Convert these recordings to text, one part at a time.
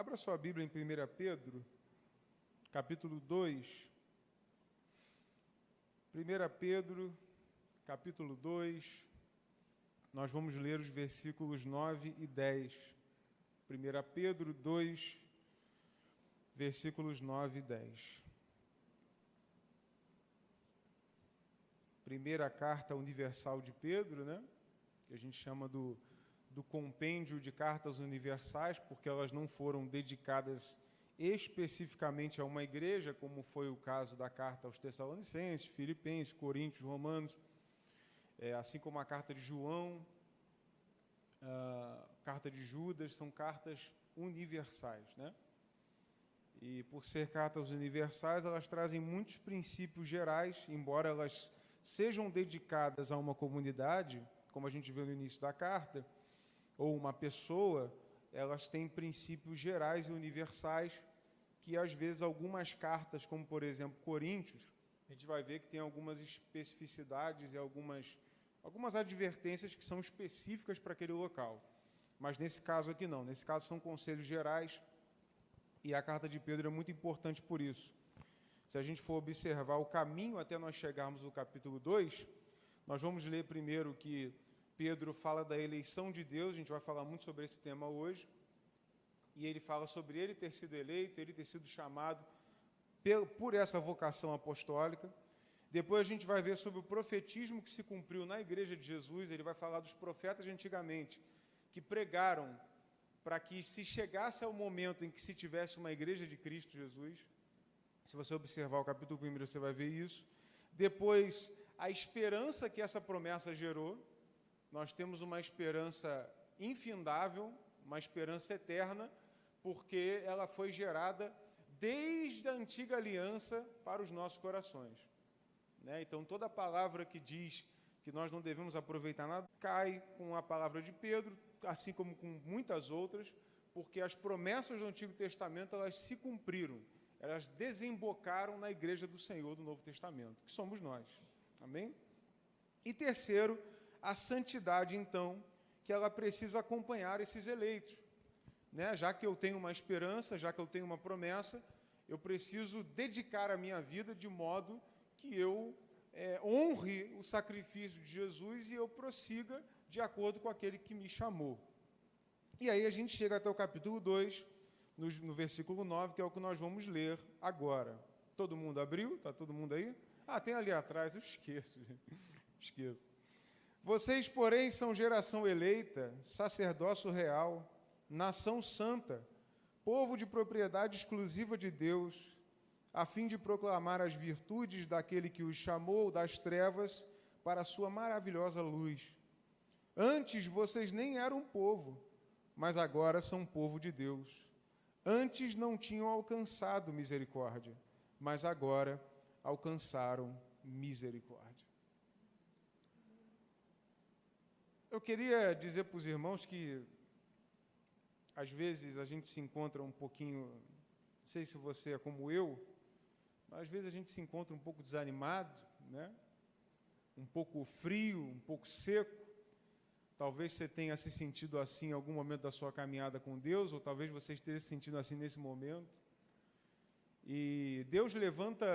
Abra sua Bíblia em 1 Pedro, capítulo 2. 1 Pedro, capítulo 2, nós vamos ler os versículos 9 e 10. 1 Pedro 2, versículos 9 e 10. Primeira carta universal de Pedro, né? Que a gente chama do compêndio de cartas universais, porque elas não foram dedicadas especificamente a uma igreja, como foi o caso da carta aos Tessalonicenses, Filipenses, Coríntios, Romanos, assim como a carta de João, a carta de Judas, são cartas universais, né? E por ser cartas universais, elas trazem muitos princípios gerais, embora elas sejam dedicadas a uma comunidade, como a gente viu no início da carta, ou uma pessoa, elas têm princípios gerais e universais que, às vezes, algumas cartas, como, por exemplo, Coríntios, a gente vai ver que tem algumas especificidades e algumas advertências que são específicas para aquele local. Mas, nesse caso aqui, não. Nesse caso, são conselhos gerais e a carta de Pedro é muito importante por isso. Se a gente for observar o caminho até nós chegarmos no capítulo 2, nós vamos ler primeiro que Pedro fala da eleição de Deus, a gente vai falar muito sobre esse tema hoje, e ele fala sobre ele ter sido eleito, ele ter sido chamado por essa vocação apostólica. Depois a gente vai ver sobre o profetismo que se cumpriu na igreja de Jesus, ele vai falar dos profetas de antigamente, que pregaram para que se chegasse ao momento em que se tivesse uma igreja de Cristo Jesus. Se você observar o capítulo 1, você vai ver isso. Depois, a esperança que essa promessa gerou. Nós temos uma esperança infindável, uma esperança eterna, porque ela foi gerada desde a antiga aliança para os nossos corações, né? Então, toda palavra que diz que nós não devemos aproveitar nada, cai com a palavra de Pedro, assim como com muitas outras, porque as promessas do Antigo Testamento, elas se cumpriram, elas desembocaram na igreja do Senhor do Novo Testamento, que somos nós. Amém? E terceiro, a santidade, então, que ela precisa acompanhar esses eleitos, né? Já que eu tenho uma esperança, já que eu tenho uma promessa, eu preciso dedicar a minha vida de modo que eu honre o sacrifício de Jesus e eu prossiga de acordo com aquele que me chamou. E aí a gente chega até o capítulo 2, no versículo 9, que é o que nós vamos ler agora. Todo mundo abriu? Está todo mundo aí? Ah, tem ali atrás, eu esqueço. Esqueço. Vocês, porém, são geração eleita, sacerdócio real, nação santa, povo de propriedade exclusiva de Deus, a fim de proclamar as virtudes daquele que os chamou das trevas para a sua maravilhosa luz. Antes vocês nem eram povo, mas agora são povo de Deus. Antes não tinham alcançado misericórdia, mas agora alcançaram misericórdia. Eu queria dizer para os irmãos que, às vezes, a gente se encontra um pouquinho, não sei se você é como eu, mas às vezes a gente se encontra um pouco desanimado, né? Um pouco frio, um pouco seco. Talvez você tenha se sentido assim em algum momento da sua caminhada com Deus, ou talvez você esteja se sentindo assim nesse momento. E Deus levanta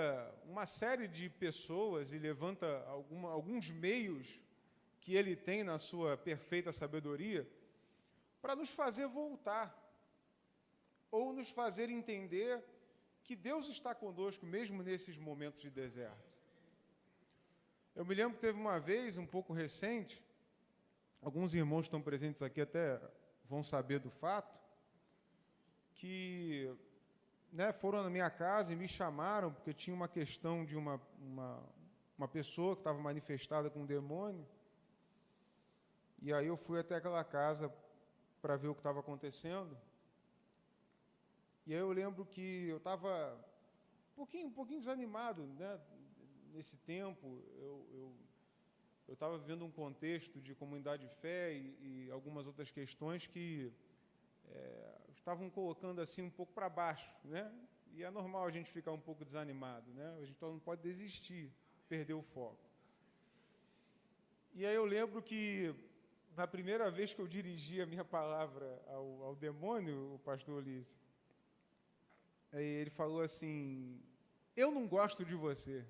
uma série de pessoas e levanta alguns meios que Ele tem na sua perfeita sabedoria para nos fazer voltar ou nos fazer entender que Deus está conosco mesmo nesses momentos de deserto. Eu me lembro que teve uma vez, um pouco recente, alguns irmãos que estão presentes aqui até vão saber do fato, que foram na minha casa e me chamaram porque tinha uma questão de uma pessoa que estava manifestada com um demônio. E aí eu fui até aquela casa para ver o que estava acontecendo. E aí eu lembro que eu estava um pouquinho desanimado, né? Nesse tempo. Eu estava vivendo um contexto de comunidade de fé e algumas outras questões que estavam colocando assim um pouco para baixo, né? E é normal a gente ficar um pouco desanimado, né? A gente não pode desistir, perder o foco. E aí eu lembro que na primeira vez que eu dirigi a minha palavra ao demônio, o pastor Ulisses, Aí ele falou assim, eu não gosto de você.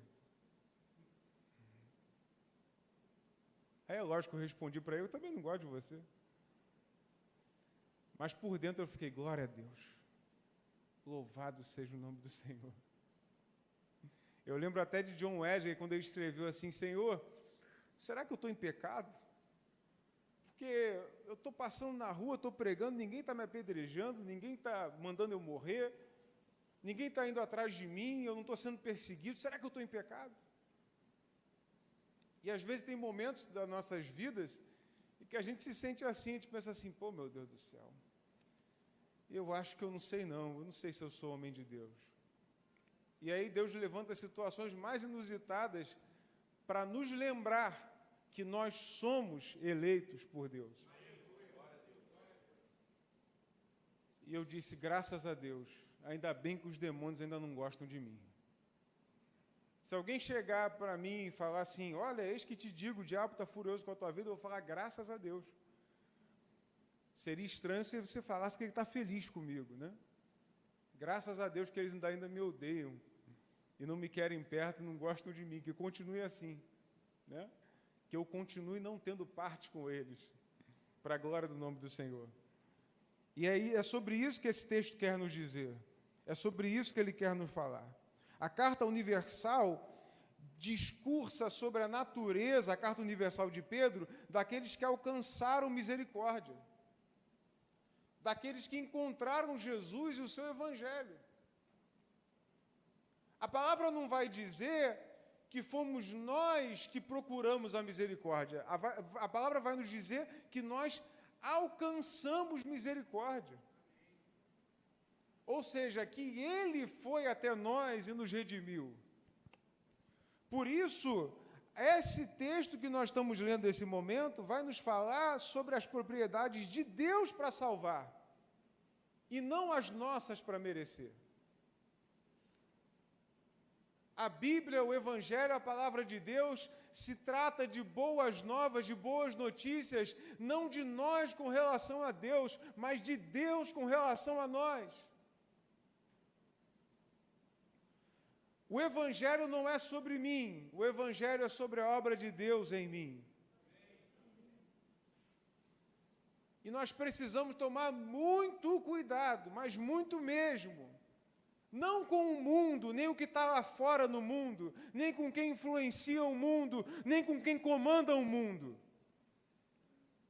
Aí é lógico que eu respondi para ele, eu também não gosto de você. Mas por dentro eu fiquei, glória a Deus. Louvado seja o nome do Senhor. Eu lembro até de John Wesley, quando ele escreveu assim, Senhor, será que eu estou em pecado? Porque eu estou passando na rua, estou pregando, ninguém está me apedrejando, ninguém está mandando eu morrer, ninguém está indo atrás de mim, eu não estou sendo perseguido, será que eu estou em pecado? E às vezes tem momentos das nossas vidas em que a gente se sente assim, a gente pensa assim, pô, meu Deus do céu, eu acho que eu não sei se eu sou homem de Deus. E aí Deus levanta situações mais inusitadas para nos lembrar que nós somos eleitos por Deus. E eu disse, graças a Deus, ainda bem que os demônios ainda não gostam de mim. Se alguém chegar para mim e falar assim, olha, eis que te digo, o diabo está furioso com a tua vida, eu vou falar, graças a Deus. Seria estranho se você falasse que ele está feliz comigo, né? Graças a Deus que eles ainda me odeiam e não me querem perto e não gostam de mim, que continue assim, né? Que eu continue não tendo parte com eles, para a glória do nome do Senhor. E aí é sobre isso que esse texto quer nos dizer, é sobre isso que ele quer nos falar. A Carta Universal discursa sobre a natureza, a Carta Universal de Pedro, daqueles que alcançaram misericórdia, daqueles que encontraram Jesus e o seu Evangelho. A palavra não vai dizer que fomos nós que procuramos a misericórdia. A palavra vai nos dizer que nós alcançamos misericórdia. Ou seja, que Ele foi até nós e nos redimiu. Por isso, esse texto que nós estamos lendo nesse momento vai nos falar sobre as propriedades de Deus para salvar e não as nossas para merecer. A Bíblia, o Evangelho, a palavra de Deus, se trata de boas novas, de boas notícias, não de nós com relação a Deus, mas de Deus com relação a nós. O Evangelho não é sobre mim, o Evangelho é sobre a obra de Deus em mim. E nós precisamos tomar muito cuidado, mas muito mesmo, não com o mundo, nem o que está lá fora no mundo, nem com quem influencia o mundo, nem com quem comanda o mundo.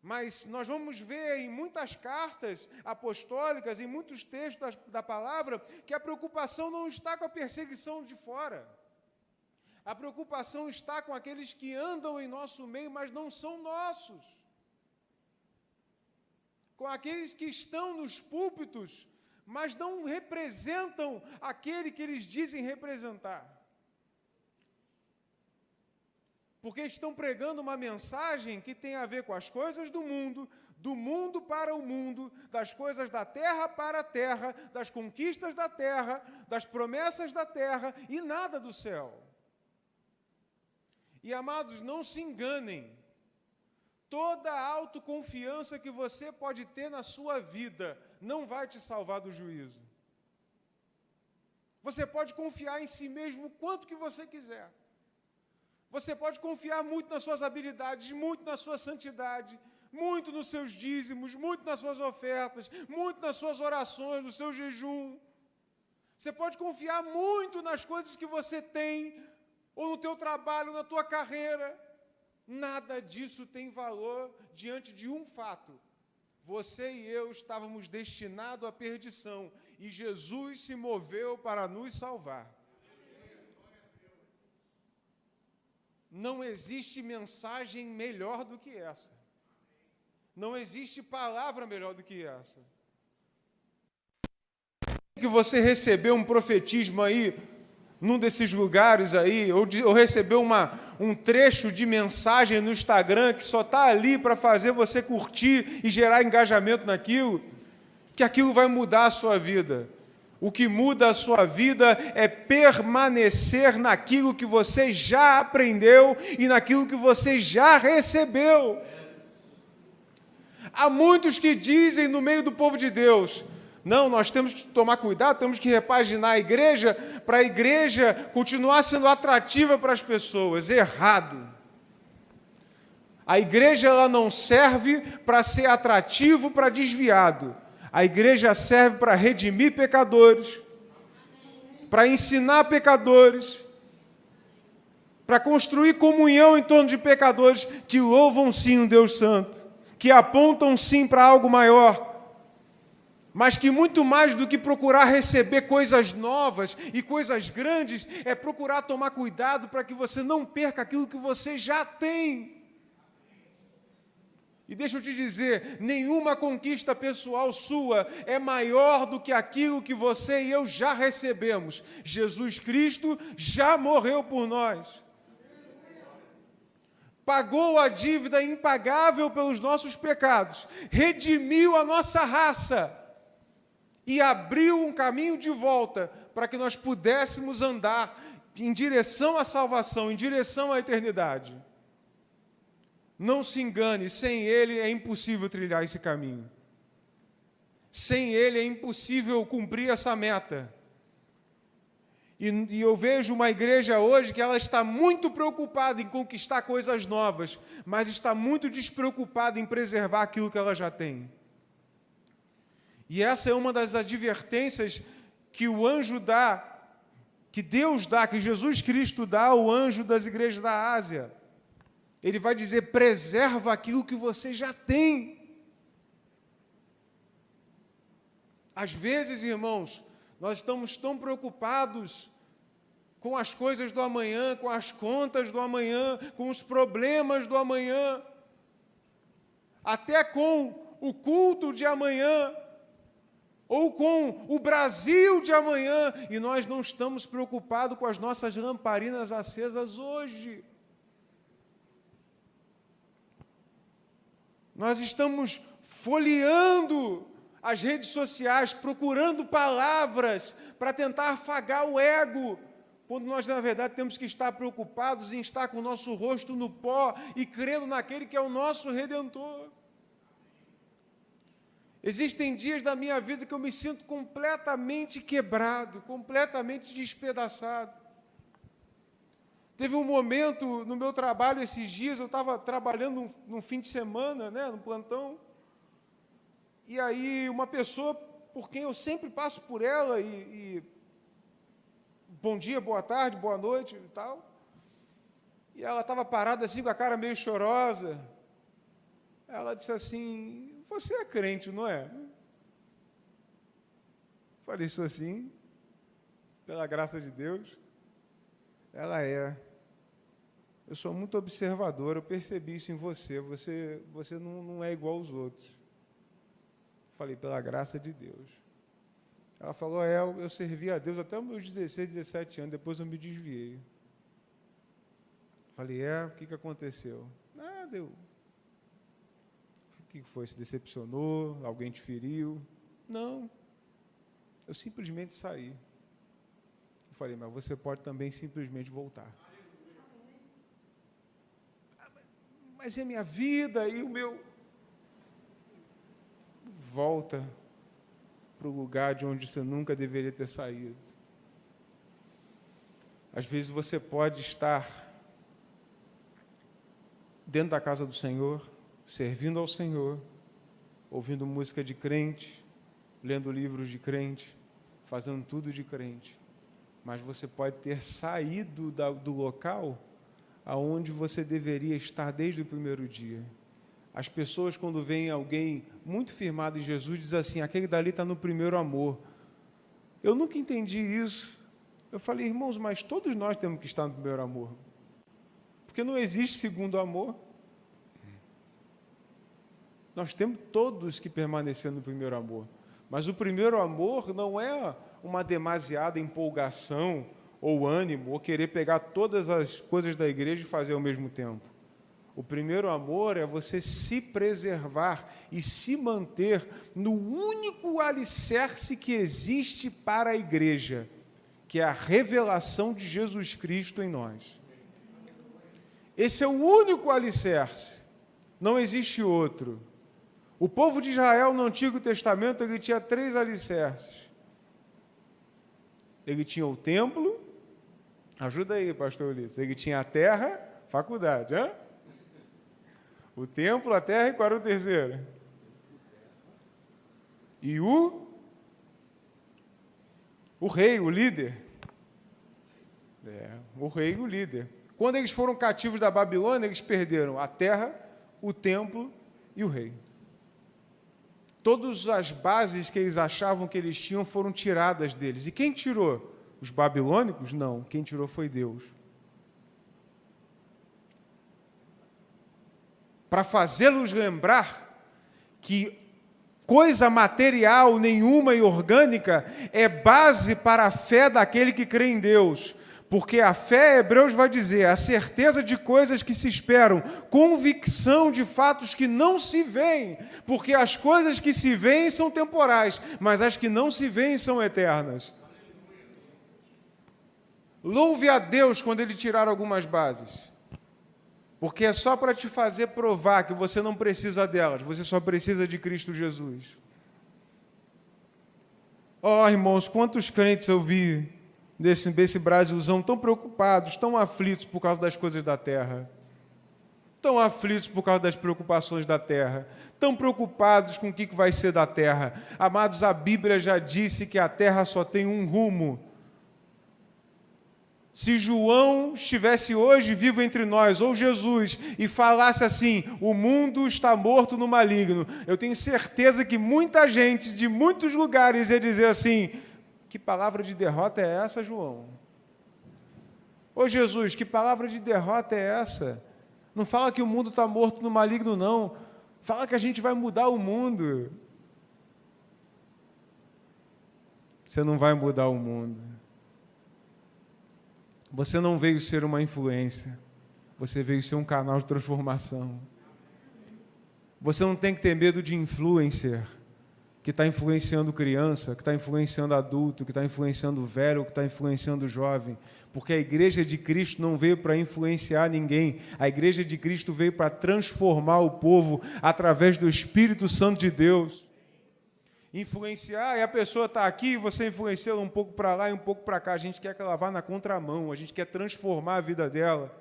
Mas nós vamos ver em muitas cartas apostólicas, em muitos textos da palavra, que a preocupação não está com a perseguição de fora. A preocupação está com aqueles que andam em nosso meio, mas não são nossos. Com aqueles que estão nos púlpitos, mas não representam aquele que eles dizem representar. Porque estão pregando uma mensagem que tem a ver com as coisas do mundo para o mundo, das coisas da terra para a terra, das conquistas da terra, das promessas da terra e nada do céu. E, amados, não se enganem. Toda a autoconfiança que você pode ter na sua vida não vai te salvar do juízo. Você pode confiar em si mesmo o quanto que você quiser. Você pode confiar muito nas suas habilidades, muito na sua santidade, muito nos seus dízimos, muito nas suas ofertas, muito nas suas orações, no seu jejum. Você pode confiar muito nas coisas que você tem, ou no teu trabalho, na tua carreira. Nada disso tem valor diante de um fato. Você e eu estávamos destinados à perdição, e Jesus se moveu para nos salvar. Não existe mensagem melhor do que essa. Não existe palavra melhor do que essa. Que você recebeu um profetismo aí, num desses lugares aí, ou recebeu um trecho de mensagem no Instagram que só está ali para fazer você curtir e gerar engajamento naquilo, que aquilo vai mudar a sua vida. O que muda a sua vida é permanecer naquilo que você já aprendeu e naquilo que você já recebeu. Há muitos que dizem no meio do povo de Deus, Não, nós temos que tomar cuidado, temos que repaginar a igreja para a igreja continuar sendo atrativa para as pessoas. Errado. A igreja ela não serve para ser atrativo para desviado. A igreja serve para redimir pecadores, para ensinar pecadores, para construir comunhão em torno de pecadores que louvam sim um Deus santo, que apontam sim para algo maior, mas que muito mais do que procurar receber coisas novas e coisas grandes, é procurar tomar cuidado para que você não perca aquilo que você já tem. E deixa eu te dizer, nenhuma conquista pessoal sua é maior do que aquilo que você e eu já recebemos. Jesus Cristo já morreu por nós. Pagou a dívida impagável pelos nossos pecados, redimiu a nossa raça e abriu um caminho de volta para que nós pudéssemos andar em direção à salvação, em direção à eternidade. Não se engane, sem Ele é impossível trilhar esse caminho. Sem Ele é impossível cumprir essa meta. E eu vejo uma igreja hoje que ela está muito preocupada em conquistar coisas novas, mas está muito despreocupada em preservar aquilo que ela já tem. E essa é uma das advertências que o anjo dá, que Deus dá, que Jesus Cristo dá ao anjo das igrejas da Ásia. Ele vai dizer, preserva aquilo que você já tem. Às vezes, irmãos, nós estamos tão preocupados com as coisas do amanhã, com as contas do amanhã, com os problemas do amanhã, até com o culto de amanhã, ou com o Brasil de amanhã, e nós não estamos preocupados com as nossas lamparinas acesas hoje. Nós estamos folheando as redes sociais, procurando palavras para tentar afagar o ego, quando nós, na verdade, temos que estar preocupados em estar com o nosso rosto no pó e crendo naquele que é o nosso Redentor. Existem dias da minha vida que eu me sinto completamente quebrado, completamente despedaçado. Teve um momento no meu trabalho esses dias, eu estava trabalhando num fim de semana, no plantão, e aí uma pessoa por quem eu sempre passo por ela, e bom dia, boa tarde, boa noite e tal, e ela estava parada assim com a cara meio chorosa. Ela disse assim, você é crente, não é? Falei, sou sim, pela graça de Deus. Ela é. Eu sou muito observador, eu percebi isso em você. Você não é igual aos outros. Falei, pela graça de Deus. Ela falou, eu servi a Deus até os meus 16, 17 anos, depois eu me desviei. Falei, o que aconteceu? Nada, o que foi? Se decepcionou? Alguém te feriu? Não. Eu simplesmente saí. Eu falei, mas você pode também simplesmente voltar. Mas é minha vida e o meu... Volta para o lugar de onde você nunca deveria ter saído. Às vezes você pode estar dentro da casa do Senhor, servindo ao Senhor, ouvindo música de crente, lendo livros de crente, fazendo tudo de crente. Mas você pode ter saído do local aonde você deveria estar desde o primeiro dia. As pessoas, quando veem alguém muito firmado em Jesus, dizem assim, aquele dali está no primeiro amor. Eu nunca entendi isso. Eu falei, irmãos, mas todos nós temos que estar no primeiro amor. Porque não existe segundo amor. Nós temos todos que permanecer no primeiro amor. Mas o primeiro amor não é uma demasiada empolgação ou ânimo, ou querer pegar todas as coisas da igreja e fazer ao mesmo tempo. O primeiro amor é você se preservar e se manter no único alicerce que existe para a igreja, que é a revelação de Jesus Cristo em nós. Esse é o único alicerce, não existe outro. O povo de Israel, no Antigo Testamento, ele tinha 3 alicerces. Ele tinha o templo, ajuda aí, pastor Ulisses, ele tinha a terra, faculdade, hein? O templo, a terra e qual era o terceiro? E o rei, o líder. O rei e o líder. Quando eles foram cativos da Babilônia, eles perderam a terra, o templo e o rei. Todas as bases que eles achavam que eles tinham foram tiradas deles. E quem tirou? Os babilônicos? Não. Quem tirou foi Deus. Para fazê-los lembrar que coisa material nenhuma e orgânica é base para a fé daquele que crê em Deus. Porque a fé, Hebreus vai dizer, a certeza de coisas que se esperam, convicção de fatos que não se veem, porque as coisas que se veem são temporais, mas as que não se veem são eternas. Louve a Deus quando Ele tirar algumas bases, porque é só para te fazer provar que você não precisa delas, você só precisa de Cristo Jesus. Oh, irmãos, quantos crentes eu vi desse Brasilzão tão preocupados, tão aflitos por causa das coisas da terra, tão aflitos por causa das preocupações da terra, tão preocupados com o que vai ser da terra. Amados, a Bíblia já disse que a terra só tem um rumo. Se João estivesse hoje vivo entre nós, ou Jesus, e falasse assim, o mundo está morto no maligno, eu tenho certeza que muita gente de muitos lugares ia dizer assim, que palavra de derrota é essa, João? Ô Jesus, que palavra de derrota é essa? Não fala que o mundo está morto no maligno, não. Fala que a gente vai mudar o mundo. Você não vai mudar o mundo. Você não veio ser uma influência. Você veio ser um canal de transformação. Você não tem que ter medo de influencer, que está influenciando criança, que está influenciando adulto, que está influenciando velho, que está influenciando jovem. Porque a igreja de Cristo não veio para influenciar ninguém. A igreja de Cristo veio para transformar o povo através do Espírito Santo de Deus. Influenciar, e a pessoa está aqui, você influencia ela um pouco para lá e um pouco para cá. A gente quer que ela vá na contramão, a gente quer transformar a vida dela.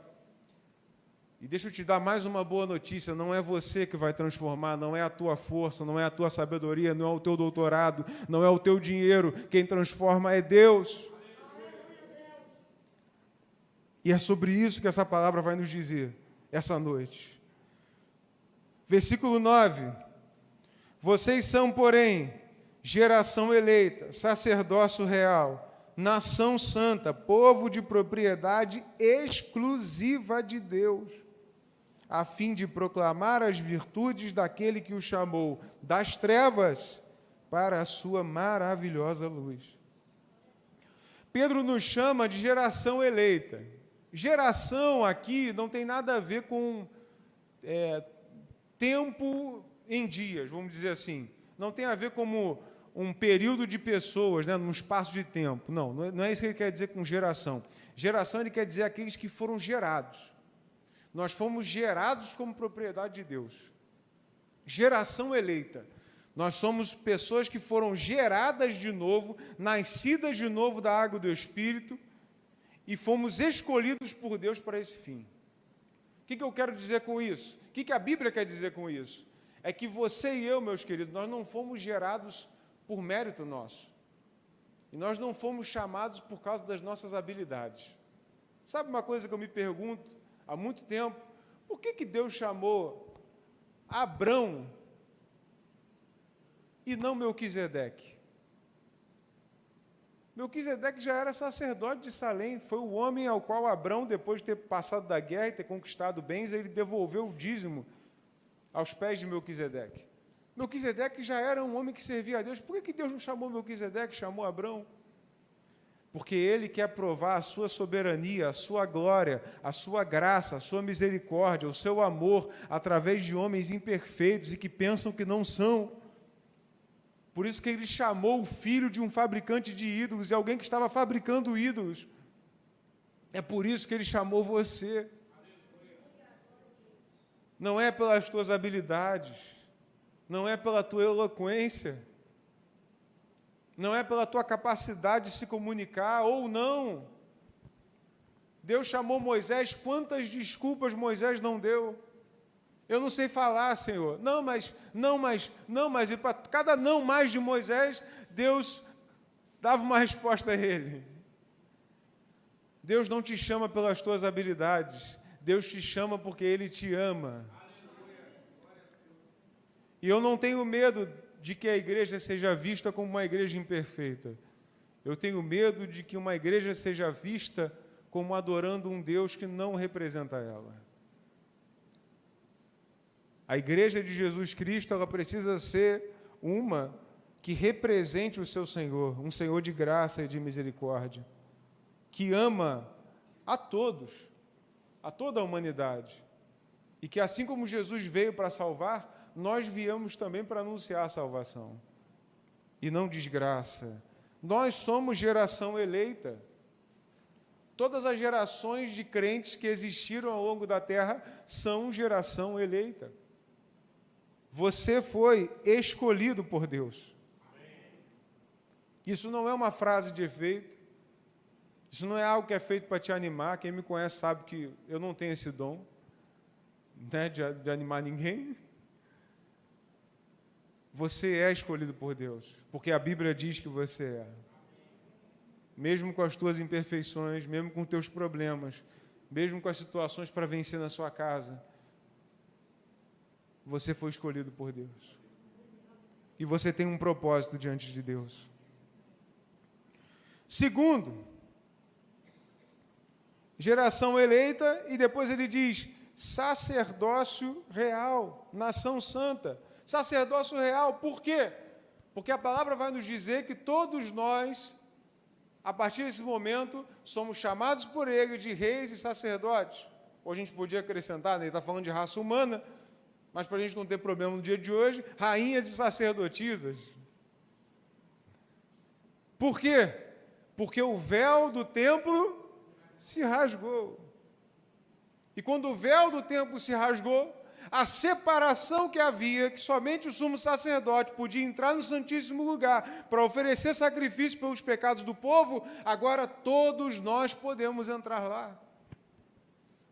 E deixa eu te dar mais uma boa notícia, não é você que vai transformar, não é a tua força, não é a tua sabedoria, não é o teu doutorado, não é o teu dinheiro, quem transforma é Deus. E é sobre isso que essa palavra vai nos dizer, essa noite. Versículo 9. Vocês são, porém, geração eleita, sacerdócio real, nação santa, povo de propriedade exclusiva de Deus, a fim de proclamar as virtudes daquele que o chamou das trevas para a sua maravilhosa luz. Pedro nos chama de geração eleita. Geração aqui não tem nada a ver com tempo em dias, vamos dizer assim. Não tem a ver como um período de pessoas, né, num espaço de tempo. Não é isso que ele quer dizer com geração. Geração, ele quer dizer aqueles que foram gerados. Nós fomos gerados como propriedade de Deus. Geração eleita. Nós somos pessoas que foram geradas de novo, nascidas de novo da água do Espírito, e fomos escolhidos por Deus para esse fim. O que eu quero dizer com isso? O que a Bíblia quer dizer com isso? É que você e eu, meus queridos, nós não fomos gerados por mérito nosso. E nós não fomos chamados por causa das nossas habilidades. Sabe uma coisa que eu me pergunto há muito tempo? Por que Deus chamou Abrão e não Melquisedeque? Melquisedeque já era sacerdote de Salém, foi o homem ao qual Abrão, depois de ter passado da guerra e ter conquistado bens, ele devolveu o dízimo aos pés de Melquisedeque. Melquisedeque já era um homem que servia a Deus. Por que Deus não chamou Melquisedeque, chamou Abrão? Porque ele quer provar a sua soberania, a sua glória, a sua graça, a sua misericórdia, o seu amor, através de homens imperfeitos e que pensam que não são. Por isso que ele chamou o filho de um fabricante de ídolos, e alguém que estava fabricando ídolos. É por isso que ele chamou você. Não é pelas tuas habilidades, não é pela tua eloquência, não é pela tua capacidade de se comunicar, ou não. Deus chamou Moisés, quantas desculpas Moisés não deu? Eu não sei falar, Senhor. Não, mas, e para cada não mais de Moisés, Deus dava uma resposta a ele. Deus não te chama pelas tuas habilidades, Deus te chama porque Ele te ama. E eu não tenho medo de que a igreja seja vista como uma igreja imperfeita. Eu tenho medo de que uma igreja seja vista como adorando um Deus que não representa ela. A igreja de Jesus Cristo, ela precisa ser uma que represente o seu Senhor, um Senhor de graça e de misericórdia, que ama a todos, a toda a humanidade, e que assim como Jesus veio para salvar, nós viemos também para anunciar a salvação, e não desgraça. Nós somos geração eleita. Todas as gerações de crentes que existiram ao longo da terra são geração eleita. Você foi escolhido por Deus. Isso não é uma frase de efeito. Isso não é algo que é feito para te animar. Quem me conhece sabe que eu não tenho esse dom, né, de animar ninguém. Você é escolhido por Deus, porque a Bíblia diz que você é. Mesmo com as tuas imperfeições, mesmo com os teus problemas, mesmo com as situações para vencer na sua casa, você foi escolhido por Deus. E você tem um propósito diante de Deus. Segundo, geração eleita, e depois ele diz, sacerdócio real, nação santa. Sacerdócio real, por quê? Porque a palavra vai nos dizer que todos nós, a partir desse momento, somos chamados por Ele de reis e sacerdotes. Ou a gente podia acrescentar, né, ele está falando de raça humana, mas para a gente não ter problema no dia de hoje, rainhas e sacerdotisas. Por quê? Porque o véu do templo se rasgou. E quando o véu do templo se rasgou, a separação que havia, que somente o sumo sacerdote podia entrar no Santíssimo Lugar para oferecer sacrifício pelos pecados do povo, agora todos nós podemos entrar lá.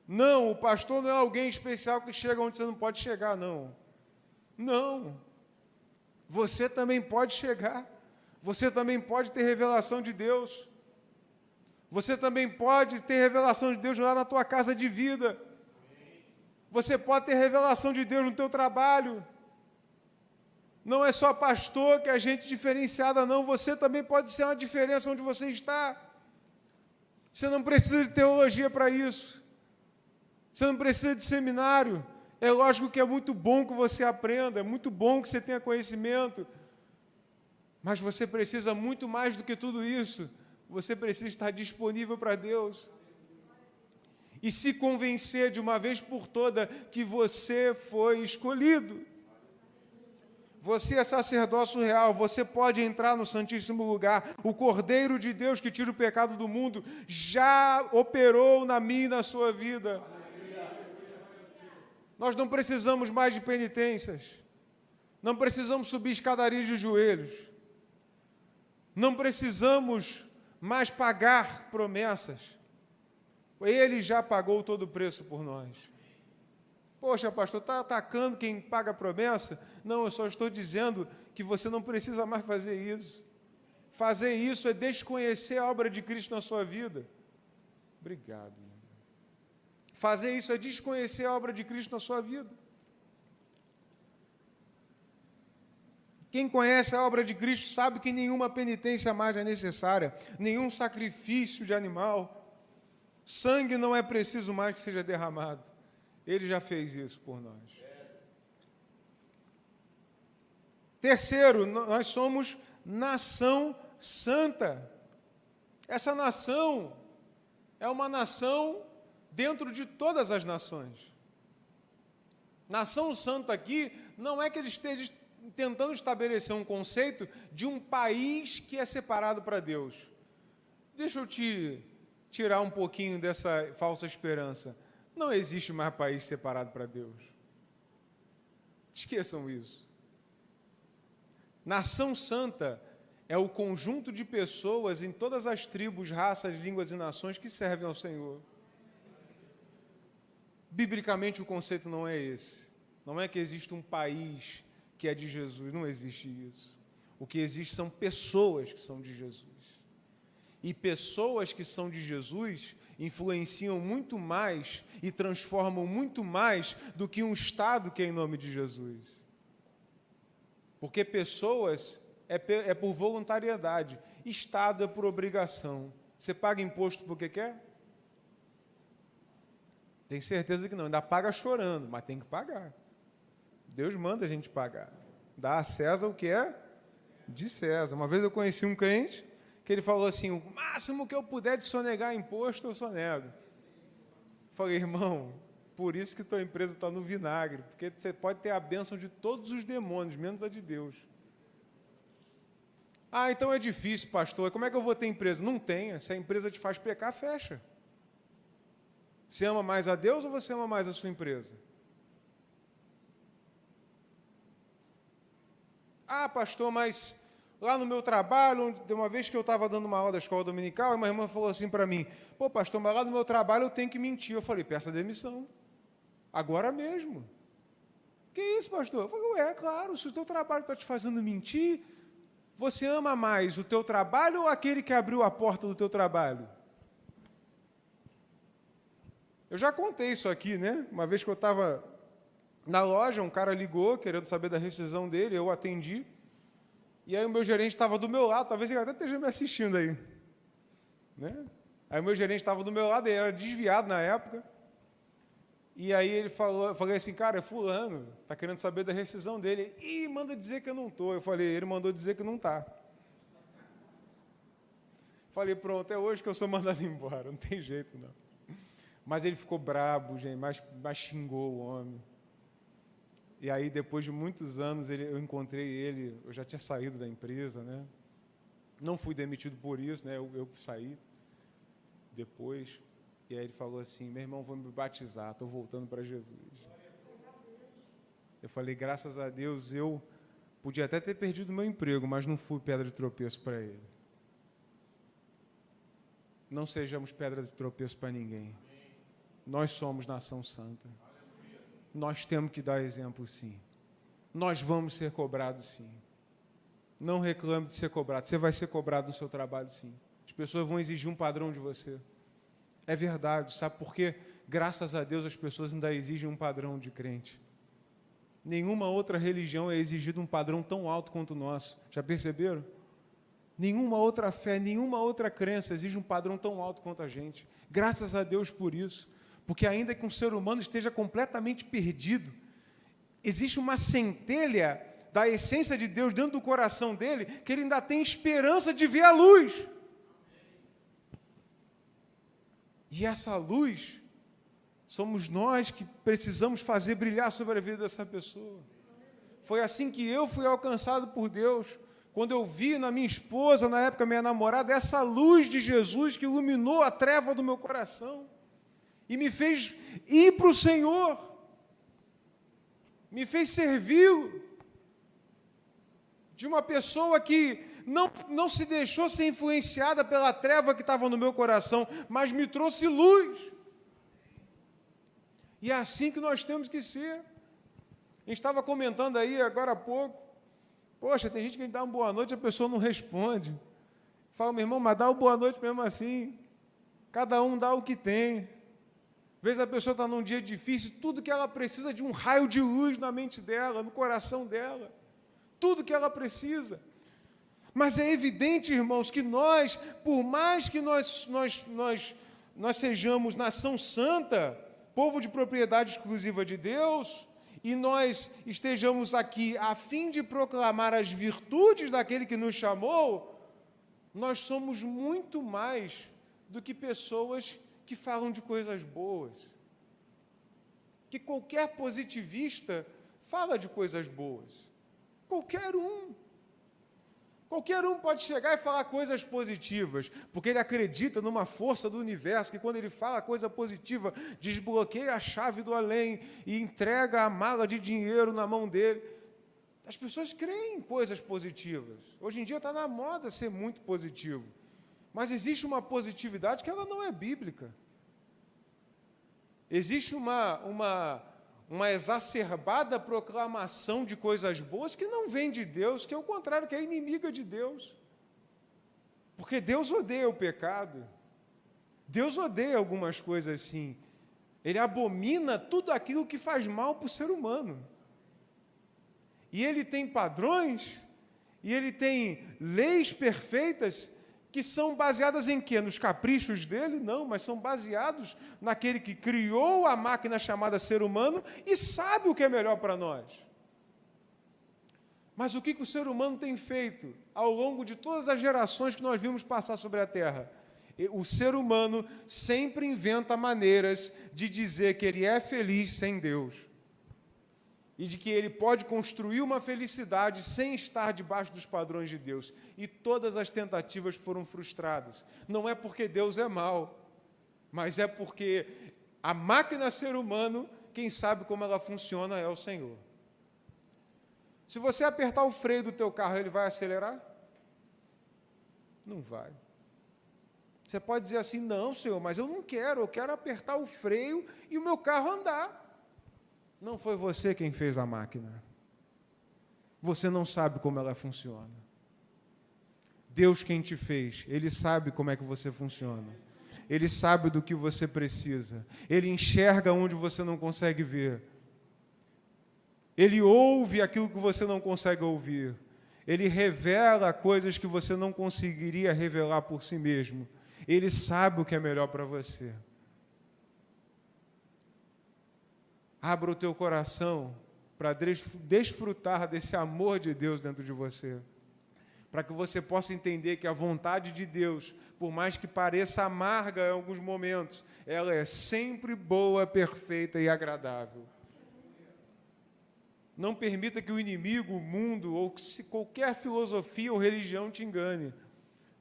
Não, o pastor não é alguém especial que chega onde você não pode chegar, não. Não. Você também pode chegar. Você também pode ter revelação de Deus. Você também pode ter revelação de Deus lá na tua casa de vida. Você pode ter revelação de Deus no teu trabalho. Não é só pastor que é gente diferenciada, não. Você também pode ser uma diferença onde você está. Você não precisa de teologia para isso. Você não precisa de seminário. É lógico que é muito bom que você aprenda, é muito bom que você tenha conhecimento. Mas você precisa muito mais do que tudo isso. Você precisa estar disponível para Deus. E se convencer de uma vez por toda que você foi escolhido. Você é sacerdócio real, você pode entrar no Santíssimo Lugar. O Cordeiro de Deus que tira o pecado do mundo já operou na minha e na sua vida. Nós não precisamos mais de penitências. Não precisamos subir escadarias de joelhos. Não precisamos mais pagar promessas. Ele já pagou todo o preço por nós. Poxa, pastor, está atacando quem paga a promessa? Não, eu só estou dizendo que você não precisa mais fazer isso. Fazer isso é desconhecer a obra de Cristo na sua vida. Obrigado. Fazer isso é desconhecer a obra de Cristo na sua vida. Quem conhece a obra de Cristo sabe que nenhuma penitência mais é necessária, nenhum sacrifício de animal. Sangue não é preciso mais que seja derramado. Ele já fez isso por nós. Terceiro, nós somos nação santa. Essa nação é uma nação dentro de todas as nações. Nação santa aqui não é que ele esteja tentando estabelecer um conceito de um país que é separado para Deus. Deixa eu te tirar um pouquinho dessa falsa esperança. Não existe mais país separado para Deus. Esqueçam isso. Nação santa é o conjunto de pessoas em todas as tribos, raças, línguas e nações que servem ao Senhor. Biblicamente, o conceito não é esse. Não é que existe um país que é de Jesus, não existe isso. O que existe são pessoas que são de Jesus. E pessoas que são de Jesus influenciam muito mais e transformam muito mais do que um Estado que é em nome de Jesus. Porque pessoas é por voluntariedade, Estado é por obrigação. Você paga imposto porque quer? Tem certeza que não, ainda paga chorando, mas tem que pagar. Deus manda a gente pagar. Dá a César o que é de César. Uma vez eu conheci um crente que ele falou assim, o máximo que eu puder de sonegar imposto, eu sonego. Falei, irmão, por isso que tua empresa está no vinagre, porque você pode ter a bênção de todos os demônios, menos a de Deus. Ah, então é difícil, pastor. Como é que eu vou ter empresa? Não tenha. Se a empresa te faz pecar, fecha. Você ama mais a Deus ou você ama mais a sua empresa? Ah, pastor, mas lá no meu trabalho, uma vez que eu estava dando uma aula da escola dominical, uma irmã falou assim para mim, pô, pastor, mas lá no meu trabalho eu tenho que mentir. Eu falei, peça demissão. Agora mesmo. Que isso, pastor? Eu falei, claro, se o teu trabalho está te fazendo mentir, você ama mais o teu trabalho ou aquele que abriu a porta do teu trabalho? Eu já contei isso aqui, né? Uma vez que eu estava na loja, um cara ligou, querendo saber da rescisão dele, eu atendi, e aí o meu gerente estava do meu lado, talvez ele até esteja me assistindo aí. Né? Aí o meu gerente estava do meu lado, ele era desviado na época, e aí ele falou, eu falei assim, cara, é fulano, está querendo saber da rescisão dele. Ih, manda dizer que eu não estou. Eu falei, ele mandou dizer que não está. Falei, pronto, é hoje que eu sou mandado embora, não tem jeito não. Mas ele ficou brabo, gente, mas xingou o homem. E aí, depois de muitos anos, eu encontrei ele, eu já tinha saído da empresa, né? Não fui demitido por isso, né? Eu saí depois. E aí ele falou assim, meu irmão, vou me batizar, estou voltando para Jesus. Eu falei, graças a Deus, eu podia até ter perdido o meu emprego, mas não fui pedra de tropeço para ele. Não sejamos pedra de tropeço para ninguém. Nós somos nação santa. Nós temos que dar exemplo, sim. Nós vamos ser cobrados, sim. Não reclame de ser cobrado. Você vai ser cobrado no seu trabalho, sim. As pessoas vão exigir um padrão de você. É verdade, sabe por quê? Graças a Deus as pessoas ainda exigem um padrão de crente. Nenhuma outra religião é exigido um padrão tão alto quanto o nosso. Já perceberam? Nenhuma outra fé, nenhuma outra crença exige um padrão tão alto quanto a gente. Graças a Deus por isso. Porque ainda que um ser humano esteja completamente perdido, existe uma centelha da essência de Deus dentro do coração dele, que ele ainda tem esperança de ver a luz. E essa luz, somos nós que precisamos fazer brilhar sobre a vida dessa pessoa. Foi assim que eu fui alcançado por Deus, quando eu vi na minha esposa, na época minha namorada, essa luz de Jesus que iluminou a treva do meu coração e me fez ir para o Senhor, me fez servi-lo, de uma pessoa que não se deixou ser influenciada pela treva que estava no meu coração, mas me trouxe luz. E é assim que nós temos que ser. A gente estava comentando aí agora há pouco, poxa, tem gente que a gente dá uma boa noite e a pessoa não responde. Fala, meu irmão, mas dá uma boa noite mesmo assim. Cada um dá o que tem. Às vezes a pessoa está num dia difícil, tudo que ela precisa é de um raio de luz na mente dela, no coração dela. Tudo que ela precisa. Mas é evidente, irmãos, que nós, por mais que nós sejamos nação santa, povo de propriedade exclusiva de Deus, e nós estejamos aqui a fim de proclamar as virtudes daquele que nos chamou, nós somos muito mais do que pessoas que falam de coisas boas. Que qualquer positivista fala de coisas boas. Qualquer um. Qualquer um pode chegar e falar coisas positivas, porque ele acredita numa força do universo, que quando ele fala coisa positiva, desbloqueia a chave do além e entrega a mala de dinheiro na mão dele. As pessoas creem em coisas positivas. Hoje em dia está na moda ser muito positivo. Mas existe uma positividade que ela não é bíblica. Existe uma exacerbada proclamação de coisas boas que não vem de Deus, que é o contrário, que é inimiga de Deus. Porque Deus odeia o pecado. Deus odeia algumas coisas assim. Ele abomina tudo aquilo que faz mal para o ser humano. E ele tem padrões, e ele tem leis perfeitas que são baseadas em quê? Nos caprichos dele? Não, mas são baseados naquele que criou a máquina chamada ser humano e sabe o que é melhor para nós. Mas o que o ser humano tem feito ao longo de todas as gerações que nós vimos passar sobre a Terra? O ser humano sempre inventa maneiras de dizer que ele é feliz sem Deus. E de que ele pode construir uma felicidade sem estar debaixo dos padrões de Deus. E todas as tentativas foram frustradas. Não é porque Deus é mau, mas é porque a máquina ser humano, quem sabe como ela funciona é o Senhor. Se você apertar o freio do teu carro, ele vai acelerar? Não vai. Você pode dizer assim, não, Senhor, mas eu quero apertar o freio e o meu carro andar. Não foi você quem fez a máquina. Você não sabe como ela funciona. Deus quem te fez, Ele sabe como é que você funciona. Ele sabe do que você precisa. Ele enxerga onde você não consegue ver. Ele ouve aquilo que você não consegue ouvir. Ele revela coisas que você não conseguiria revelar por si mesmo. Ele sabe o que é melhor para você. Abra o teu coração para desfrutar desse amor de Deus dentro de você. Para que você possa entender que a vontade de Deus, por mais que pareça amarga em alguns momentos, ela é sempre boa, perfeita e agradável. Não permita que o inimigo, o mundo, ou se qualquer filosofia ou religião te engane.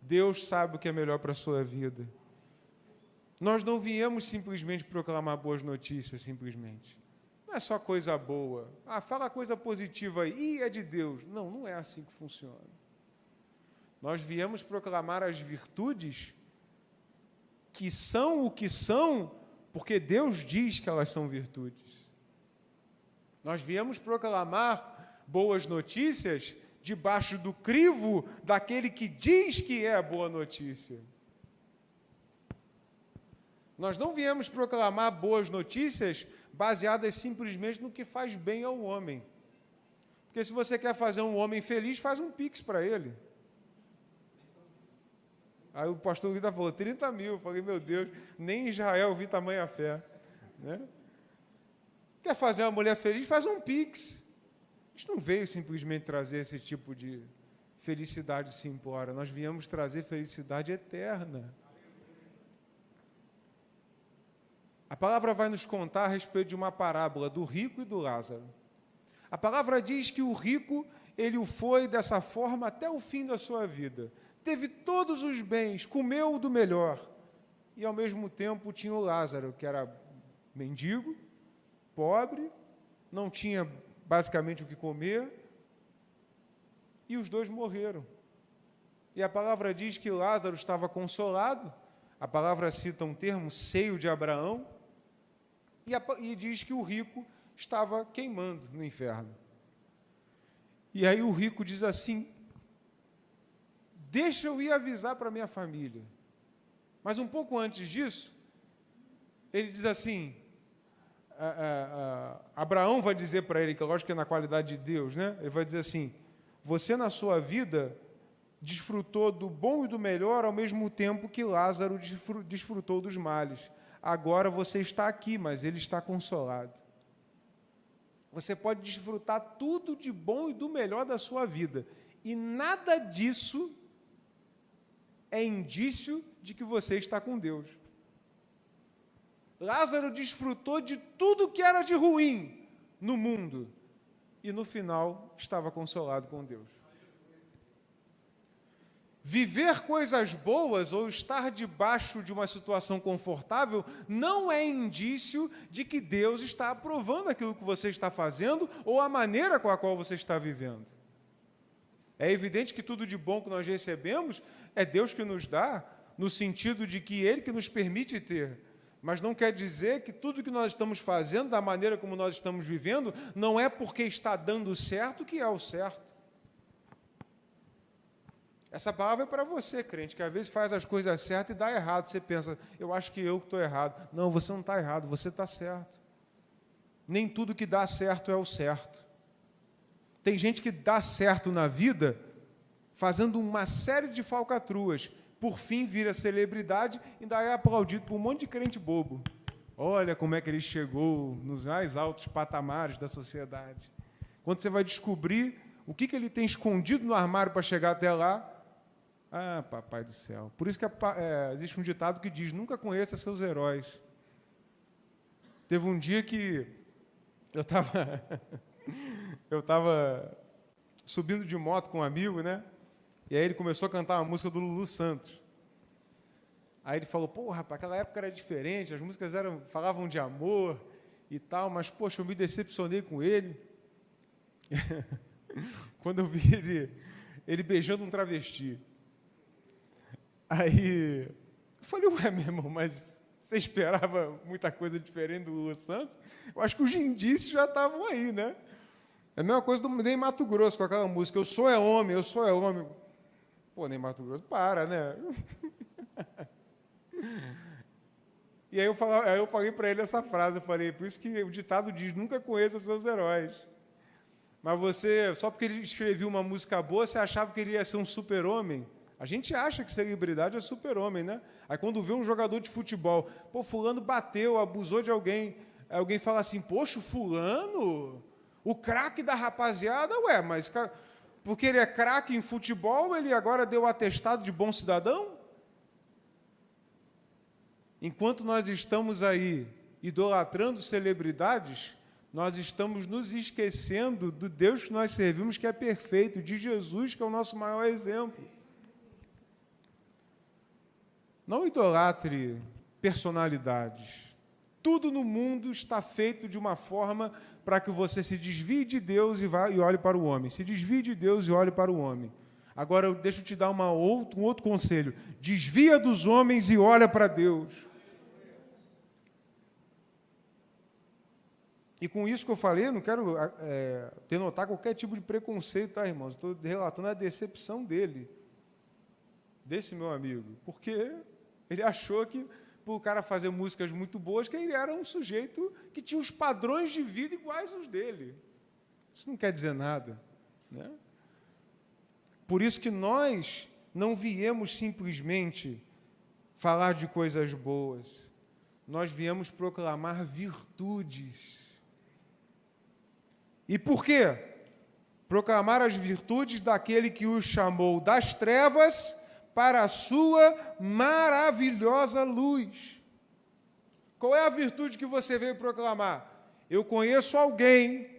Deus sabe o que é melhor para a sua vida. Nós não viemos simplesmente proclamar boas notícias, simplesmente. Não é só coisa boa. Fala coisa positiva aí. É de Deus. Não, não é assim que funciona. Nós viemos proclamar as virtudes que são o que são, porque Deus diz que elas são virtudes. Nós viemos proclamar boas notícias debaixo do crivo daquele que diz que é a boa notícia. Nós não viemos proclamar boas notícias baseadas simplesmente no que faz bem ao homem. Porque se você quer fazer um homem feliz, faz um pix para ele. Aí o pastor Guida falou, 30 mil. Eu falei, meu Deus, nem em Israel vi tamanha fé. Né? Quer fazer uma mulher feliz, faz um pix. A gente não veio simplesmente trazer esse tipo de felicidade simplória. Nós viemos trazer felicidade eterna. A palavra vai nos contar a respeito de uma parábola do rico e do Lázaro. A palavra diz que o rico, ele foi dessa forma até o fim da sua vida. Teve todos os bens, comeu do melhor. E, ao mesmo tempo, tinha o Lázaro, que era mendigo, pobre, não tinha basicamente o que comer, e os dois morreram. E a palavra diz que Lázaro estava consolado, a palavra cita um termo, seio de Abraão, e diz que o rico estava queimando no inferno. E aí o rico diz assim, deixa eu ir avisar para a minha família. Mas um pouco antes disso, ele diz assim, Abraão vai dizer para ele, que lógico que é na qualidade de Deus, né? Ele vai dizer assim, você na sua vida desfrutou do bom e do melhor ao mesmo tempo que Lázaro desfrutou dos males. Agora você está aqui, mas ele está consolado. Você pode desfrutar tudo de bom e do melhor da sua vida. E nada disso é indício de que você está com Deus. Lázaro desfrutou de tudo que era de ruim no mundo. E no final estava consolado com Deus. Viver coisas boas ou estar debaixo de uma situação confortável não é indício de que Deus está aprovando aquilo que você está fazendo ou a maneira com a qual você está vivendo. É evidente que tudo de bom que nós recebemos é Deus que nos dá, no sentido de que Ele que nos permite ter. Mas não quer dizer que tudo que nós estamos fazendo, da maneira como nós estamos vivendo, não é porque está dando certo que é o certo. Essa palavra é para você, crente, que às vezes faz as coisas certas e dá errado. Você pensa, eu acho que eu que estou errado. Não, você não está errado, você está certo. Nem tudo que dá certo é o certo. Tem gente que dá certo na vida fazendo uma série de falcatruas. Por fim, vira celebridade e ainda é aplaudido por um monte de crente bobo. Olha como é que ele chegou nos mais altos patamares da sociedade. Quando você vai descobrir o que ele tem escondido no armário para chegar até lá, ah, papai do céu. Por isso que existe um ditado que diz, nunca conheça seus heróis. Teve um dia que eu estava subindo de moto com um amigo, né? E aí ele começou a cantar uma música do Lulu Santos. Aí ele falou, pô, rapaz, aquela época era diferente, as músicas falavam de amor e tal, mas, poxa, eu me decepcionei com ele. Quando eu vi ele beijando um travesti. Aí eu falei, ué, meu irmão, mas você esperava muita coisa diferente do Lulu Santos? Eu acho que os indícios já estavam aí, né? É a mesma coisa do Ney Matogrosso com aquela música, eu sou é homem, eu sou é homem. Pô, Ney Matogrosso, para, né? E aí eu falei para ele essa frase, eu falei, por isso que o ditado diz, nunca conheça seus heróis. Mas você, só porque ele escreveu uma música boa, você achava que ele ia ser um super-homem? A gente acha que celebridade é super-homem, né? Aí quando vê um jogador de futebol, pô, fulano bateu, abusou de alguém, aí alguém fala assim, poxa, fulano, o craque da rapaziada, ué, mas porque ele é craque em futebol, ele agora deu atestado de bom cidadão? Enquanto nós estamos aí idolatrando celebridades, nós estamos nos esquecendo do Deus que nós servimos, que é perfeito, de Jesus, que é o nosso maior exemplo. Não idolatre personalidades. Tudo no mundo está feito de uma forma para que você se desvie de Deus e olhe para o homem. Se desvie de Deus e olhe para o homem. Agora, deixa eu te dar um outro conselho. Desvia dos homens e olha para Deus. E com isso que eu falei, eu não quero denotar qualquer tipo de preconceito, tá, irmãos? Estou relatando a decepção dele, desse meu amigo, porque ele achou que, por o cara fazer músicas muito boas, que ele era um sujeito que tinha os padrões de vida iguais aos dele. Isso não quer dizer nada, né? Por isso que nós não viemos simplesmente falar de coisas boas, nós viemos proclamar virtudes. E por quê? Proclamar as virtudes daquele que os chamou das trevas para a sua maravilhosa luz. Qual é a virtude que você veio proclamar? Eu conheço alguém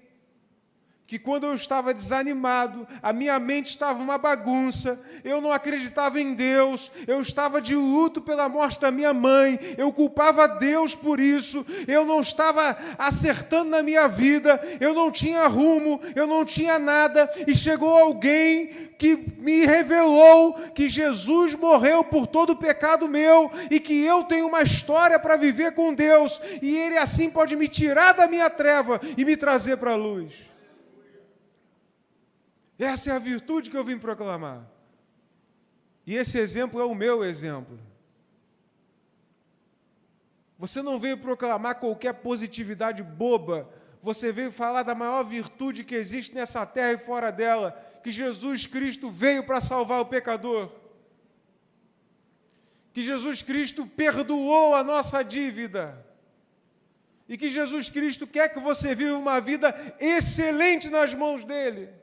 que quando eu estava desanimado, a minha mente estava uma bagunça, eu não acreditava em Deus, eu estava de luto pela morte da minha mãe, eu culpava Deus por isso, eu não estava acertando na minha vida, eu não tinha rumo, eu não tinha nada, e chegou alguém que me revelou que Jesus morreu por todo o pecado meu e que eu tenho uma história para viver com Deus, e Ele assim pode me tirar da minha treva e me trazer para a luz. Essa é a virtude que eu vim proclamar. E esse exemplo é o meu exemplo. Você não veio proclamar qualquer positividade boba, você veio falar da maior virtude que existe nessa terra e fora dela, que Jesus Cristo veio para salvar o pecador. Que Jesus Cristo perdoou a nossa dívida. E que Jesus Cristo quer que você viva uma vida excelente nas mãos dEle.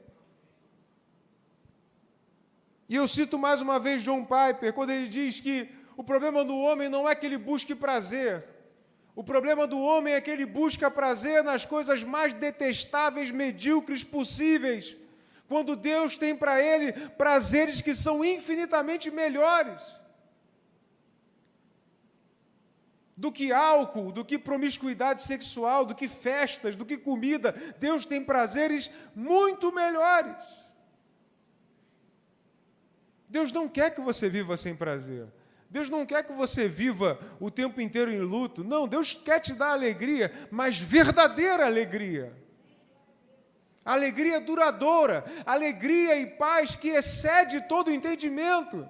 E eu cito mais uma vez John Piper, quando ele diz que o problema do homem não é que ele busque prazer. O problema do homem é que ele busca prazer nas coisas mais detestáveis, medíocres possíveis. quando Deus tem para ele prazeres que são infinitamente melhores do que álcool, do que promiscuidade sexual, do que festas, do que comida. Deus tem prazeres muito melhores. Deus não quer que você viva sem prazer. Deus não quer que você viva o tempo inteiro em luto. Não, Deus quer te dar alegria, mas verdadeira alegria. Alegria duradoura, alegria e paz que excede todo o entendimento.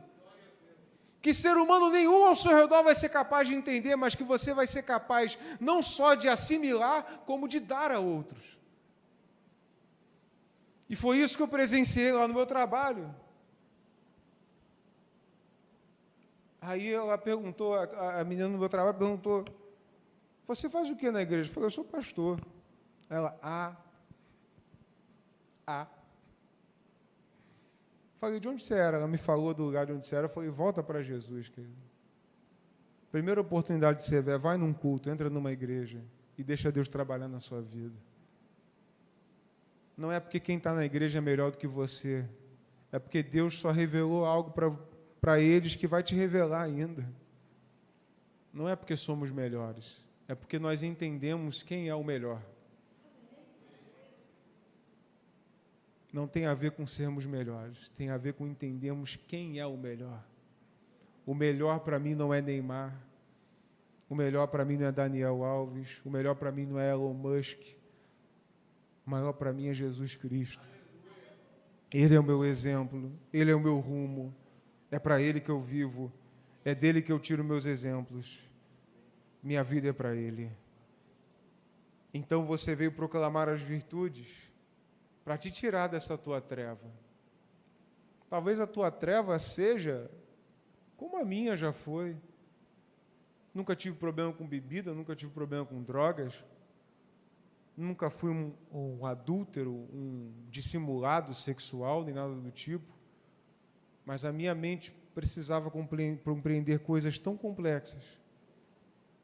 Que ser humano nenhum ao seu redor vai ser capaz de entender, mas que você vai ser capaz não só de assimilar, como de dar a outros. E foi isso que eu presenciei lá no meu trabalho. Aí ela perguntou, a menina no meu trabalho perguntou, você faz o que na igreja? Eu falei, eu sou pastor. Ela, Falei, de onde você era? Ela me falou do lugar de onde você era. Eu falei, volta para Jesus, querido. Primeira oportunidade que você vê, vai num culto, entra numa igreja e deixa Deus trabalhar na sua vida. Não é porque quem está na igreja é melhor do que você. É porque Deus só revelou algo para eles que vai te revelar ainda. Não é porque somos melhores. É porque nós entendemos quem é o melhor. Não tem a ver com sermos melhores, tem a ver com entendermos quem é o melhor. O melhor para mim não é Neymar, o melhor para mim não é Daniel Alves, o melhor para mim não é Elon Musk, o maior para mim é Jesus Cristo. Ele é o meu exemplo, Ele é o meu rumo, é para Ele que eu vivo, é dele que eu tiro meus exemplos, minha vida é para Ele. Então você veio proclamar as virtudes, para te tirar dessa tua treva. Talvez a tua treva seja como a minha já foi. Nunca tive problema com bebida, nunca tive problema com drogas, nunca fui um adúltero, um dissimulado sexual, nem nada do tipo, mas a minha mente precisava compreender coisas tão complexas,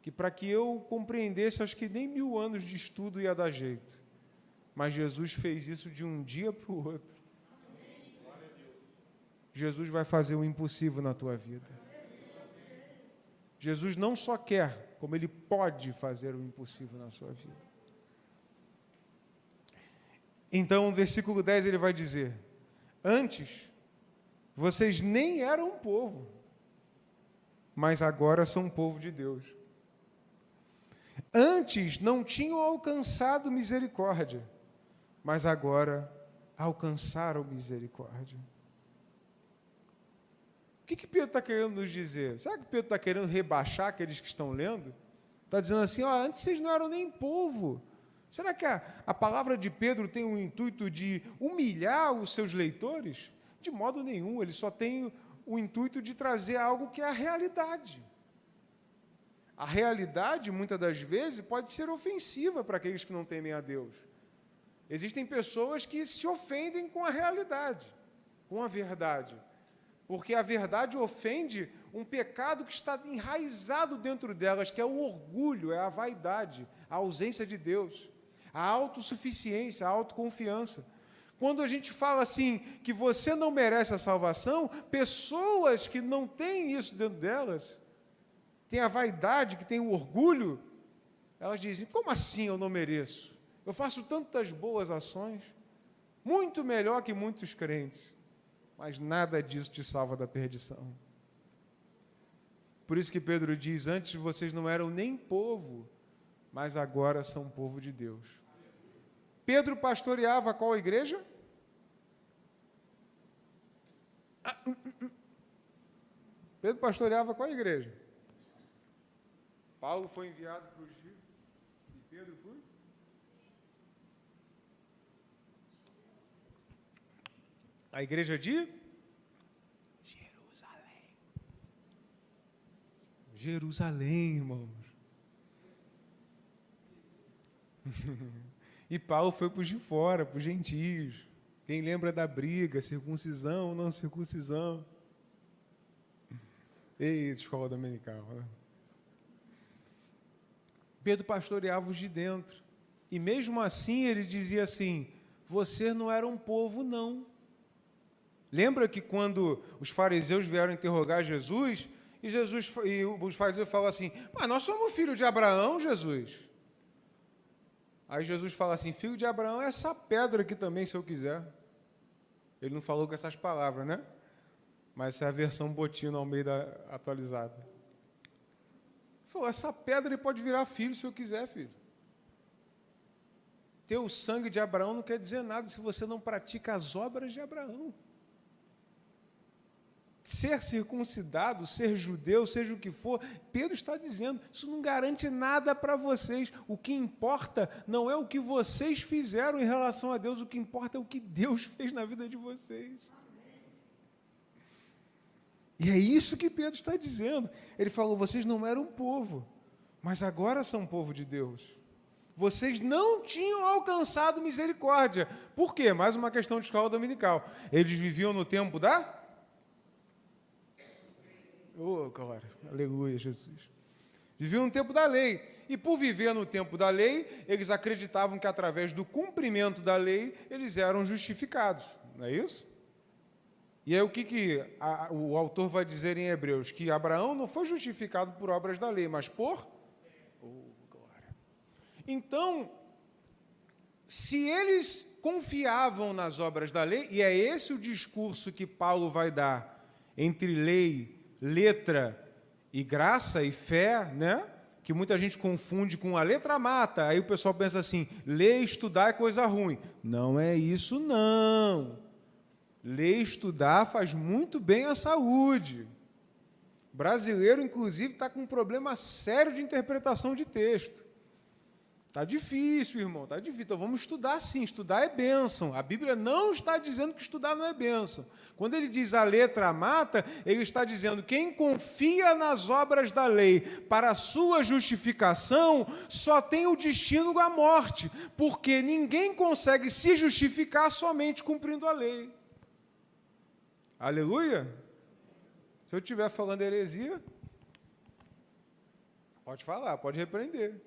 que para que eu compreendesse, acho que nem 1000 anos de estudo ia dar jeito. Mas Jesus fez isso de um dia para o outro. Jesus vai fazer o impossível na tua vida. Jesus não só quer, como Ele pode fazer o impossível na sua vida. Então, no versículo 10, ele vai dizer, antes, vocês nem eram povo, mas agora são povo de Deus. Antes, não tinham alcançado misericórdia, mas agora alcançaram misericórdia. O que Pedro está querendo nos dizer? Será que Pedro está querendo rebaixar aqueles que estão lendo? Está dizendo assim, antes vocês não eram nem povo. Será que a palavra de Pedro tem o intuito de humilhar os seus leitores? De modo nenhum, ele só tem o intuito de trazer algo que é a realidade. A realidade, muitas das vezes, pode ser ofensiva para aqueles que não temem a Deus. Existem pessoas que se ofendem com a realidade, com a verdade, porque a verdade ofende um pecado que está enraizado dentro delas, que é o orgulho, é a vaidade, a ausência de Deus, a autossuficiência, a autoconfiança. Quando a gente fala assim, que você não merece a salvação, pessoas que não têm isso dentro delas, têm a vaidade, que têm o orgulho, elas dizem, como assim eu não mereço? Eu faço tantas boas ações, muito melhor que muitos crentes, mas nada disso te salva da perdição. Por isso que Pedro diz, antes vocês não eram nem povo, mas agora são povo de Deus. Pedro pastoreava qual igreja? Pedro pastoreava qual igreja? Paulo foi enviado para os Gentios e Pedro por? A igreja de? Jerusalém. Jerusalém, irmãos. E Paulo foi para os de fora, para os gentios. Quem lembra da briga, circuncisão ou não circuncisão? Eita, escola dominical. Né? Pedro pastoreava os de dentro. E mesmo assim ele dizia assim, Vocês não eram um povo, não. Lembra que quando os fariseus vieram interrogar Jesus, e os fariseus falam assim, mas nós somos filhos de Abraão, Jesus. Aí Jesus fala assim, filho de Abraão é essa pedra aqui também, se eu quiser. Ele não falou com essas palavras, né? Mas essa é a versão Botina Almeida atualizada. Ele falou, essa pedra ele pode virar filho se eu quiser, filho. Ter o sangue de Abraão não quer dizer nada se você não pratica as obras de Abraão. Ser circuncidado, ser judeu, seja o que for, Pedro está dizendo, isso não garante nada para vocês. O que importa não é o que vocês fizeram em relação a Deus, o que importa é o que Deus fez na vida de vocês. E é isso que Pedro está dizendo. Ele falou, vocês não eram um povo, mas agora são um povo de Deus. Vocês não tinham alcançado misericórdia. Por quê? Mais uma questão de escola dominical. Eles viviam no tempo da... Oh, glória, aleluia, Jesus. Viviam no tempo da lei. E por viver no tempo da lei, eles acreditavam que através do cumprimento da lei, eles eram justificados. Não é isso? E aí o que o autor vai dizer em Hebreus? Que Abraão não foi justificado por obras da lei, mas por... Oh, glória. Então, se eles confiavam nas obras da lei, e é esse o discurso que Paulo vai dar entre lei, letra e graça e fé, né? Que muita gente confunde com a letra mata. Aí o pessoal pensa assim, ler e estudar é coisa ruim. Não é isso, não. Ler e estudar faz muito bem à saúde. O brasileiro, inclusive, está com um problema sério de interpretação de texto. Está difícil, irmão, está difícil. Então vamos estudar sim, estudar é bênção. A Bíblia não está dizendo que estudar não é bênção. Quando ele diz a letra mata, ele está dizendo quem confia nas obras da lei para a sua justificação só tem o destino da morte, porque ninguém consegue se justificar somente cumprindo a lei. Aleluia? Se eu estiver falando heresia, pode falar, pode repreender.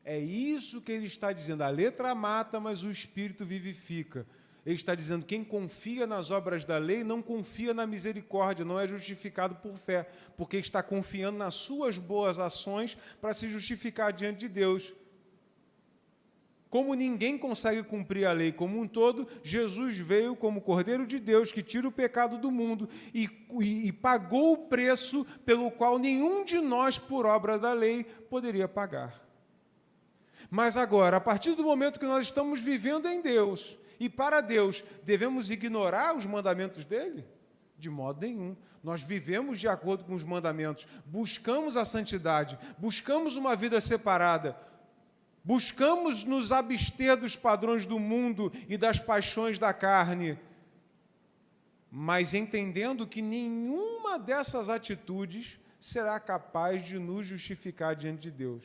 É isso que ele está dizendo. A letra mata, mas o Espírito vivifica. Ele está dizendo, quem confia nas obras da lei não confia na misericórdia, não é justificado por fé, porque está confiando nas suas boas ações para se justificar diante de Deus. Como ninguém consegue cumprir a lei como um todo, Jesus veio como Cordeiro de Deus, que tira o pecado do mundo e pagou o preço pelo qual nenhum de nós, por obra da lei, poderia pagar. Mas agora, a partir do momento que nós estamos vivendo em Deus, e para Deus, devemos ignorar os mandamentos dele? De modo nenhum. Nós vivemos de acordo com os mandamentos, buscamos a santidade, buscamos uma vida separada, buscamos nos abster dos padrões do mundo e das paixões da carne, mas entendendo que nenhuma dessas atitudes será capaz de nos justificar diante de Deus,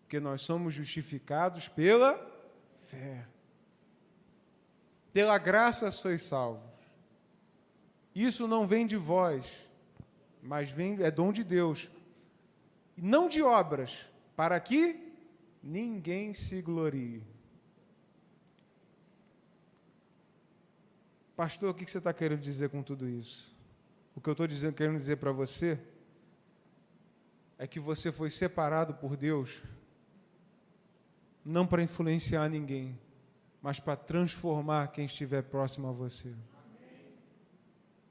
porque nós somos justificados pela fé. Pela graça sois salvos. Isso não vem de vós, mas é dom de Deus. Não de obras, para que ninguém se glorie. Pastor, o que você está querendo dizer com tudo isso? O que eu estou querendo dizer para você é que você foi separado por Deus não para influenciar ninguém, mas para transformar quem estiver próximo a você.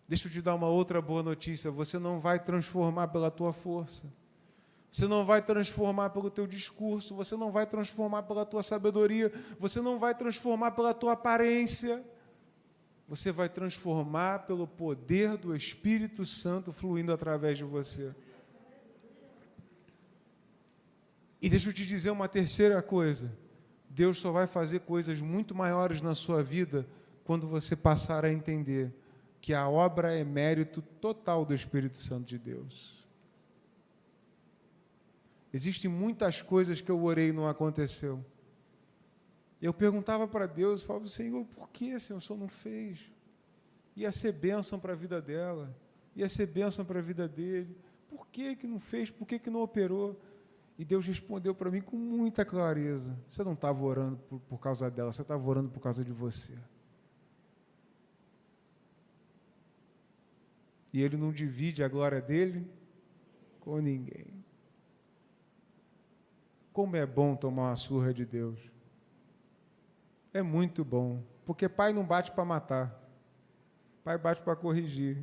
Deixa eu te dar uma outra boa notícia, você não vai transformar pela tua força, você não vai transformar pelo teu discurso, você não vai transformar pela tua sabedoria, você não vai transformar pela tua aparência, você vai transformar pelo poder do Espírito Santo fluindo através de você. E deixa eu te dizer uma terceira coisa, Deus só vai fazer coisas muito maiores na sua vida quando você passar a entender que a obra é mérito total do Espírito Santo de Deus. Existem muitas coisas que eu orei e não aconteceu. Eu perguntava para Deus, falava, Senhor, por que, Senhor, o Senhor não fez? Ia ser bênção para a vida dela, ia ser bênção para a vida dele. Por que não fez? Por que não operou? E Deus respondeu para mim com muita clareza: você não estava orando por causa dela, você estava orando por causa de você. E Ele não divide a glória dele com ninguém. Como é bom tomar uma surra de Deus. É muito bom, porque pai não bate para matar, pai bate para corrigir.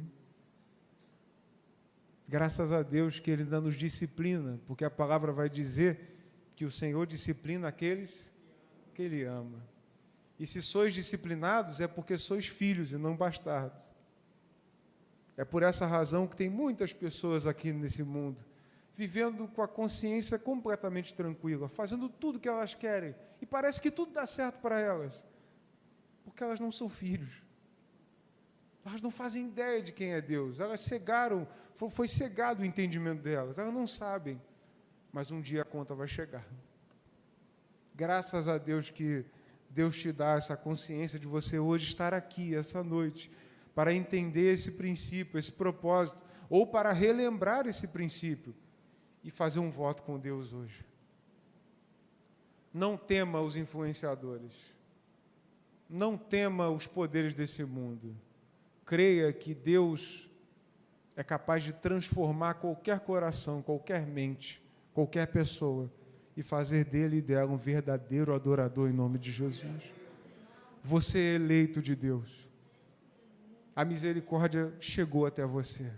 Graças a Deus que Ele ainda nos disciplina, porque a palavra vai dizer que o Senhor disciplina aqueles que Ele ama. E se sois disciplinados, é porque sois filhos e não bastardos. É por essa razão que tem muitas pessoas aqui nesse mundo, vivendo com a consciência completamente tranquila, fazendo tudo que elas querem, e parece que tudo dá certo para elas, porque elas não são filhos. Elas não fazem ideia de quem é Deus. Elas cegaram, foi cegado o entendimento delas. Elas não sabem, mas um dia a conta vai chegar. Graças a Deus que Deus te dá essa consciência de você hoje estar aqui, essa noite, para entender esse princípio, esse propósito, ou para relembrar esse princípio e fazer um voto com Deus hoje. Não tema os influenciadores. Não tema os poderes desse mundo. Creia que Deus é capaz de transformar qualquer coração, qualquer mente, qualquer pessoa e fazer dele e dela um verdadeiro adorador em nome de Jesus. Você é eleito de Deus. A misericórdia chegou até você.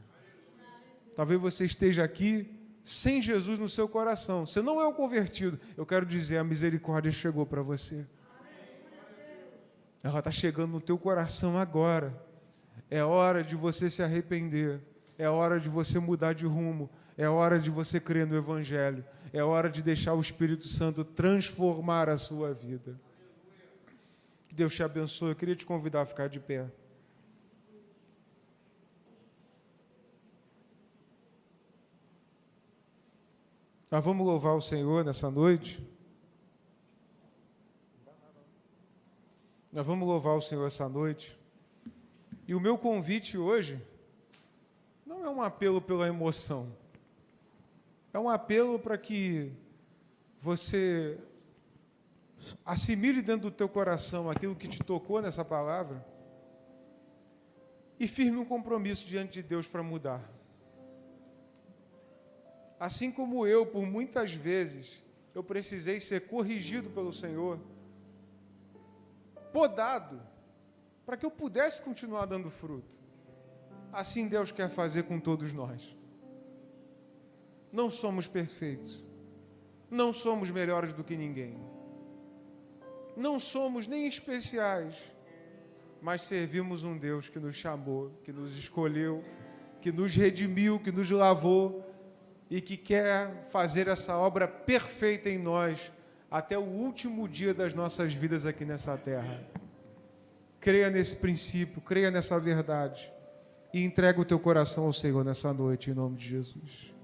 Talvez você esteja aqui sem Jesus no seu coração. Você não é um convertido. Eu quero dizer, a misericórdia chegou para você. Ela está chegando no teu coração agora. É hora de você se arrepender. É hora de você mudar de rumo. É hora de você crer no Evangelho. É hora de deixar o Espírito Santo transformar a sua vida. Que Deus te abençoe. Eu queria te convidar a ficar de pé. Nós vamos louvar o Senhor nessa noite. Nós vamos louvar o Senhor essa noite. E o meu convite hoje não é um apelo pela emoção. É um apelo para que você assimile dentro do teu coração aquilo que te tocou nessa palavra e firme um compromisso diante de Deus para mudar. Assim como eu, por muitas vezes, eu precisei ser corrigido pelo Senhor, podado, para que eu pudesse continuar dando fruto. Assim Deus quer fazer com todos nós. Não somos perfeitos. Não somos melhores do que ninguém. Não somos nem especiais, mas servimos um Deus que nos chamou, que nos escolheu, que nos redimiu, que nos lavou, e que quer fazer essa obra perfeita em nós até o último dia das nossas vidas aqui nessa terra. Creia nesse princípio, creia nessa verdade e entrega o teu coração ao Senhor nessa noite, em nome de Jesus.